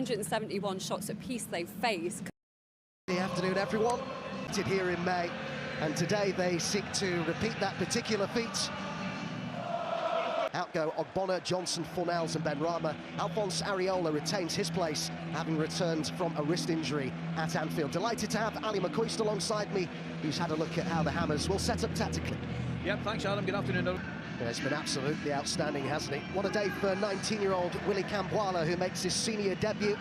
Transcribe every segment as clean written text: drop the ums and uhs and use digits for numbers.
171 shots apiece they face. Good afternoon, everyone. Here in May, and today they seek to repeat that particular feat. Out go Ogbonna, Johnson, Fornals and Benrahma. Alphonse Areola retains his place, having returned from a wrist injury at Anfield. Delighted to have Ali McCoist alongside me, who's had a look at how the Hammers will set up tactically. Yep, thanks Adam, good afternoon. Yeah, it's been absolutely outstanding, hasn't it? What a day for 19-year-old Willy Camboire, who makes his senior debut.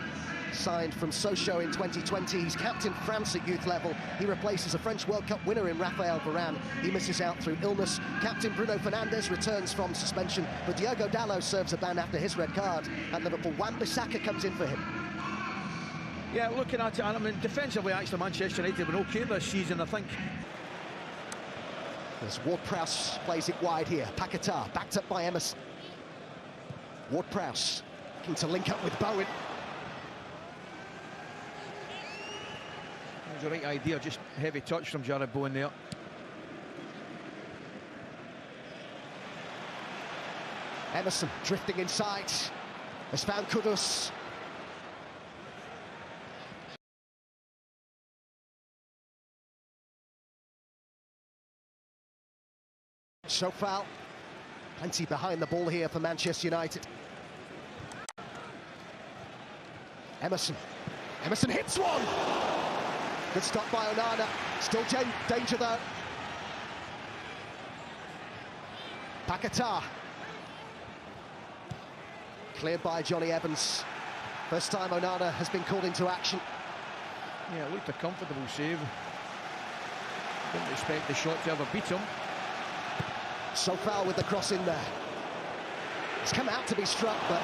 Signed from Sochaux in 2020, he's captained France at youth level. He replaces a French World Cup winner in Raphael Varane. He misses out through illness. Captain Bruno Fernandes returns from suspension, but Diogo Dalot serves a ban after his red card. At Liverpool, Wan-Bissaka comes in for him. Yeah, looking at it, and I mean, defensively, actually, Manchester United have been okay this season, I think. As Ward-Prowse plays it wide here. Paquetá backed up by Emerson. Ward-Prowse looking to link up with Bowen. It was the right idea, just heavy touch from Jarrod Bowen there. Emerson drifting inside. Has found Kudus. Shofal, plenty behind the ball here for Manchester United. Emerson hits one! Good stop by Onana, still danger though. Paquetá. Cleared by Johnny Evans. First time Onana has been called into action. Yeah, it looked a comfortable save. Didn't expect the shot to ever beat him. Shofal with the cross in there. It's come out to be struck, but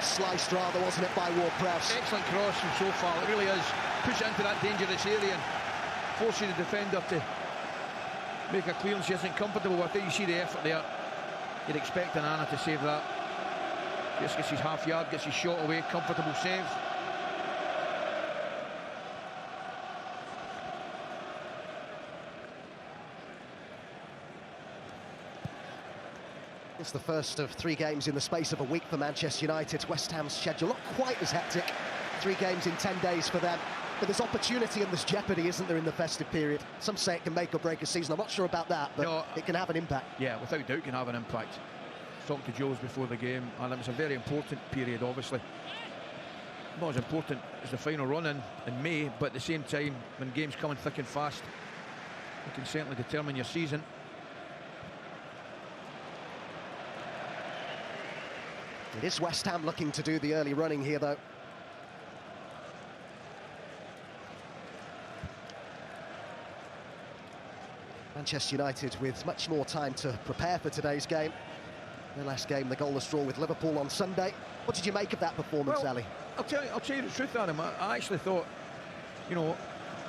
sliced rather, wasn't it, by Ward-Prowse? Excellent cross from Shofal, it really is. Push it into that dangerous area and forcing the defender to make a clearance he isn't comfortable with it. You see the effort there. You'd expect Onana to save that. Just gets his half yard, gets his shot away, comfortable save. It's the first of 3 games in the space of a week for Manchester United. West Ham's schedule not quite as hectic. 3 games in 10 days for them. But there's opportunity and there's jeopardy, isn't there, in the festive period? Some say it can make or break a season. I'm not sure about that, but no, it can have an impact. Yeah, without doubt it can have an impact. Talked to Joes before the game, and it was a very important period, obviously. Not as important as the final run in May, but at the same time, when games coming thick and fast, it can certainly determine your season. It is West Ham looking to do the early running here, though. Manchester United with much more time to prepare for today's game. Their last game, the goalless draw with Liverpool on Sunday. What did you make of that performance, well, Ali? I'll tell you the truth, Adam. I actually thought, you know,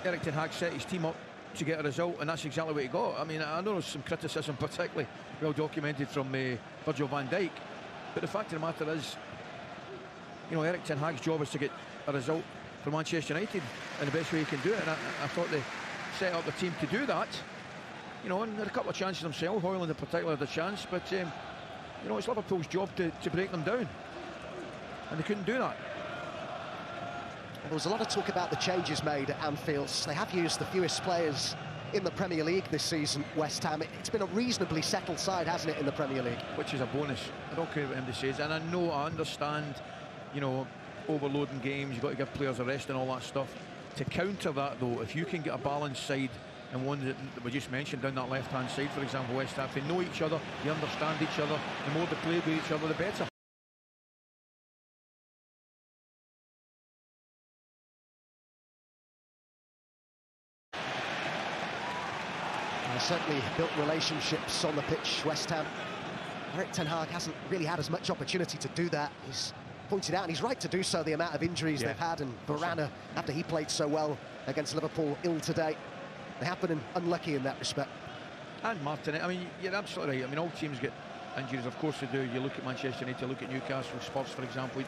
Erik ten Hag set his team up to get a result, and that's exactly what he got. I mean, I know there's some criticism, particularly well documented from Virgil van Dijk, but the fact of the matter is, you know, Erik ten Hag's job is to get a result for Manchester United, and the best way he can do it, and I thought they set up the team to do that. You know, and there had a couple of chances themselves. Højlund in particular had a chance, but you know, it's Liverpool's job to break them down, and they couldn't do that. Well, there was a lot of talk about the changes made at Anfield. They have used the fewest players in the Premier League this season, West Ham. It's been a reasonably settled side, hasn't it, in the Premier League? Which is a bonus. I don't care what anybody says, and I understand, you know, overloading games, you've got to give players a rest and all that stuff. To counter that, though, if you can get a balanced side, and one that we just mentioned down that left-hand side, for example, West Ham, they know each other, they understand each other, the more they play with each other, the better. They certainly built relationships on the pitch, West Ham. Erik ten Hag hasn't really had as much opportunity to do that. He's pointed out, and he's right to do so, the amount of injuries they've had, and Varane, after he played so well against Liverpool, ill today. They have been unlucky in that respect. And Martin, I mean, you're absolutely right. I mean, all teams get injuries, of course they do. You look at Manchester United, you look at Newcastle, Spurs, for example.